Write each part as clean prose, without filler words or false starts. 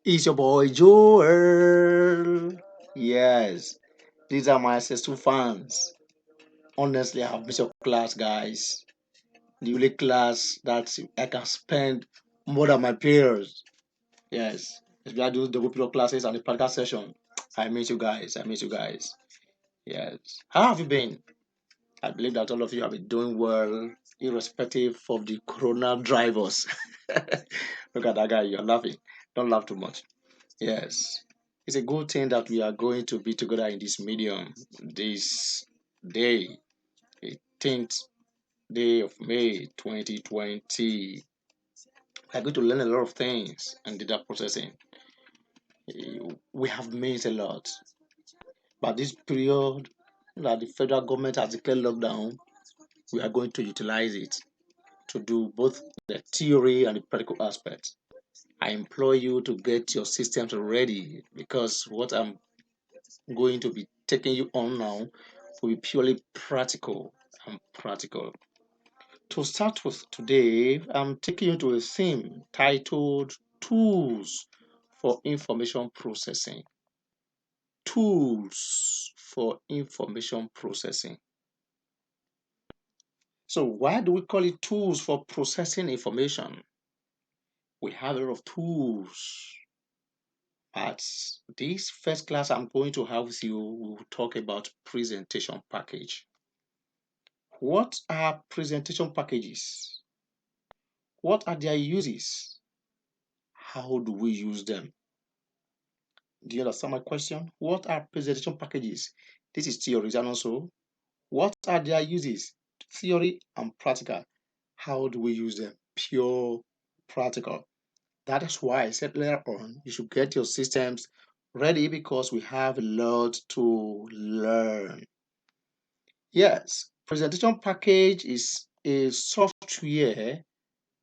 It's your boy Joel. Yes, these are my SS2 fans. Honestly, I have missed your class, guys. The only class that I can spend more than my peers. Yes, especially those double period classes and the practical session. I miss you guys. I miss you guys. Yes. How have you been? I believe that all of you have been doing well, irrespective of the corona drivers. Look at that guy, you're laughing. Don't laugh too much. Yes. It's a good thing that we are going to be together in this medium this day, 18th day of May 2020. We're going to learn a lot of things and data processing. We have missed a lot. But this period that the federal government has declared lockdown, we are going to utilize it to do both the theory and the practical aspects. I implore you to get your systems ready because what I'm going to be taking you on now will be purely practical and practical. To start with today, I'm taking you to a theme titled Tools for Information Processing. Tools for Information Processing. So, why do we call it tools for processing information? We have a lot of tools. At this first class I'm going to have with you, we'll talk about presentation package. What are presentation packages? What are their uses? How do we use them? Do you understand my question? What are presentation packages? This is theory and also what are their uses? Theory and practical. How do we use them? Pure practical. That is why I said later on you should get your systems ready because we have a lot to learn. Yes, presentation package is a software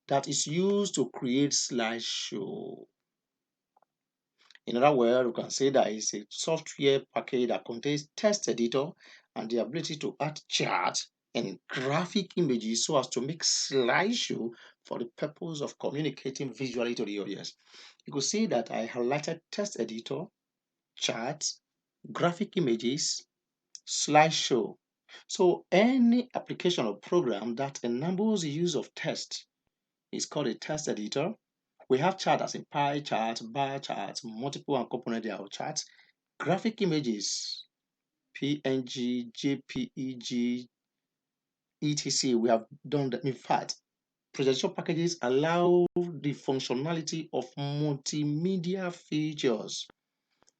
that is used to create slideshow. In other words, we can say that it's a software package that contains text editor and the ability to add charts and graphic images so as to make slideshow for the purpose of communicating visually to the audience. You could see that I highlighted text editor, charts, graphic images, slideshow. So any application or program that enables the use of text is called a text editor. We have chart as in pie chart, bar chart, multiple and component layout charts, graphic images, PNG, JPEG, etc. We have done that. In fact, presentation packages allow the functionality of multimedia features.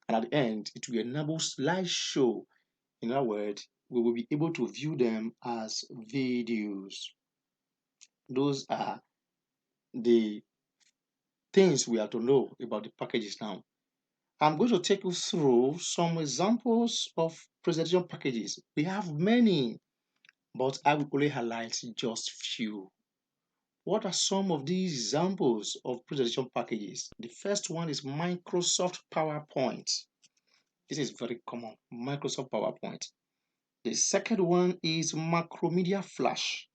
And at the end, it will enable slideshow. In other words, we will be able to view them as videos. Those are the things we have to know about the packages now. I'm going to take you through some examples of presentation packages. We have many, but I will only highlight just few. What are some of these examples of presentation packages? The first one is Microsoft PowerPoint. This is very common, Microsoft PowerPoint. The second one is Macromedia Flash.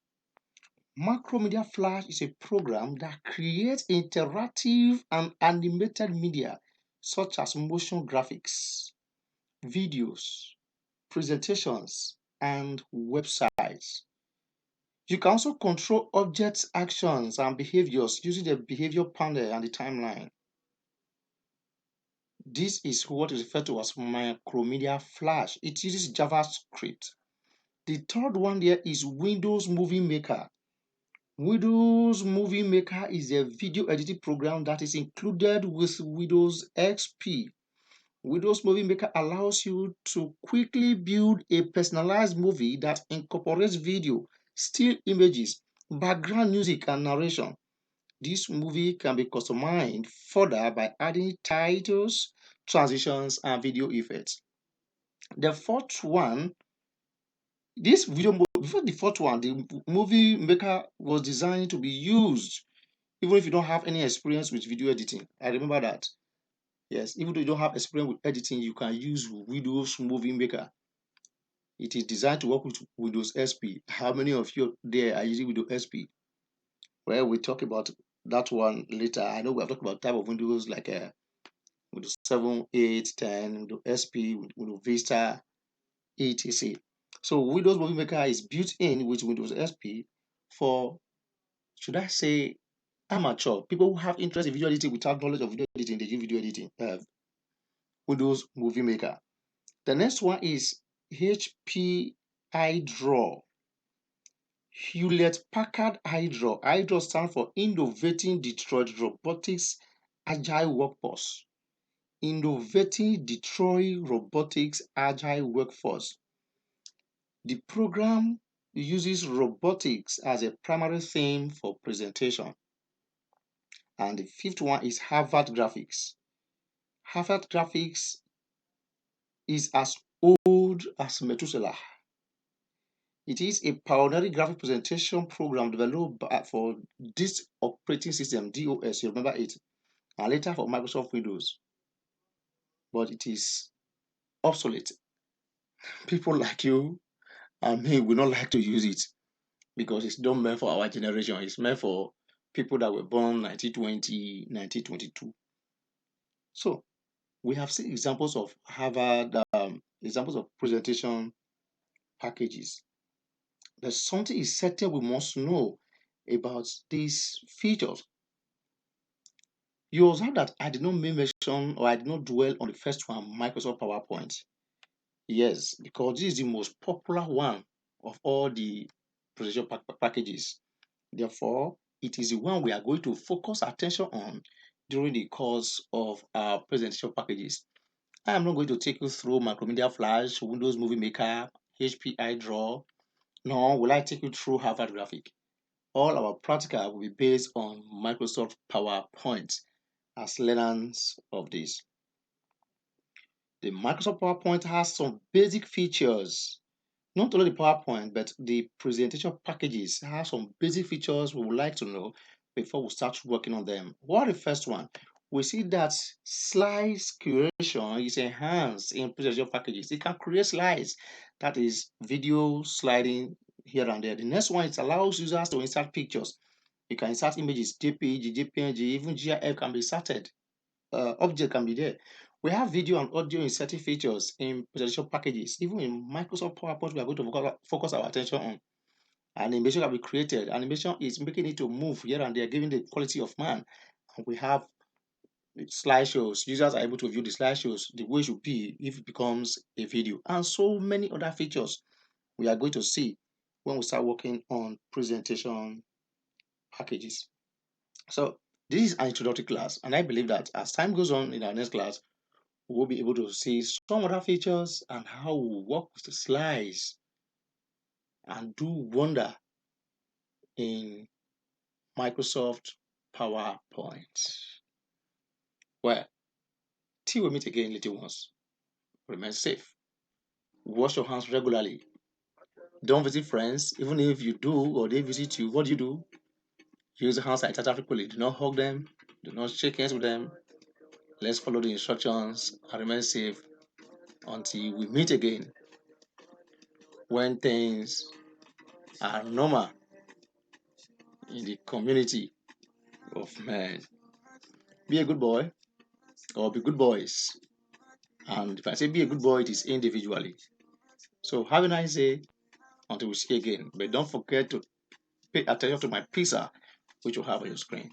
Macromedia Flash is a program that creates interactive and animated media such as motion graphics, videos, presentations, and websites. You can also control objects, actions, and behaviors using the behavior panel and the timeline. This is what is referred to as Macromedia Flash. It uses JavaScript. The third one there is Windows Movie Maker. Windows Movie Maker is a video editing program that is included with Windows XP. Windows Movie Maker allows you to quickly build a personalized movie that incorporates video, still images, background music, and narration. This movie can be customized further by adding titles, transitions, and video effects. The fourth one, before the fourth one, the movie maker was designed to be used even if you don't have any experience with video editing. I remember that. Yes, even though you don't have experience with editing, you can use Windows Movie Maker. It is designed to work with Windows XP. How many of you there are using Windows XP? Well, we talk about that one later. I know we have talked about type of Windows like Windows 7, 8, 10, Windows XP, Windows Vista, etc. So Windows Movie Maker is built in with Windows XP for, should I say, amateur people who have interest in video editing without knowledge of video editing. They use video editing. Windows Movie Maker. The next one is HP iDraw. Hewlett Packard iDraw. iDraw stands for Innovating Detroit Robotics Agile Workforce. Innovating Detroit Robotics Agile Workforce. The program uses robotics as a primary theme for presentation. And the fifth one is Harvard Graphics. Harvard Graphics is as old as Methuselah. It is a pioneering graphic presentation program developed for this operating system, DOS, you remember it, and later for Microsoft Windows. But it is obsolete. People like you and me will not like to use it because it's not meant for our generation. It's meant for people that were born 1920, 1922. So we have seen examples of Harvard, examples of presentation packages. There's something is certain we must know about these features. You observe that I did not mention or I did not dwell on the first one, Microsoft PowerPoint. Yes, because this is the most popular one of all the presentation packages. Therefore, it is the one we are going to focus attention on during the course of our presentation packages. I am not going to take you through Macromedia Flash, Windows Movie Maker, HP iDraw, nor will I take you through Harvard Graphic. All our practical will be based on Microsoft PowerPoint as learners of this. The Microsoft PowerPoint has some basic features. Not only the PowerPoint, but the presentation packages have some basic features we would like to know before we start working on them. What the first one? We see that slides curation is enhanced in presentation packages. It can create slides, that is video sliding here and there. The next one, it allows users to insert pictures. You can insert images, JPG, JPG, even GIF can be inserted. Object can be there. We have video and audio inserting features in presentation packages. Even in Microsoft PowerPoint, we are going to focus our attention on. Animation can be created. Animation is making it to move here and there, giving the quality of man. And we have slideshows. Users are able to view the slideshows the way it should be if it becomes a video. And so many other features we are going to see when we start working on presentation packages. So this is an introductory class, and I believe that as time goes on in our next class, we'll be able to see some other features and how we work with the slides and do wonder in Microsoft PowerPoint. Well, till we meet again, little ones, remain safe. Wash your hands regularly. Don't visit friends, even if you do or they visit you. What do? Use the hand sanitizer frequently. Do not hug them. Do not shake hands with them. Let's follow the instructions and remain safe until we meet again when things are normal in the community of men. Be a good boy or be good boys. And if I say be a good boy, it is individually. So have a nice day until we see again. But don't forget to pay attention to my pizza, which you have on your screen.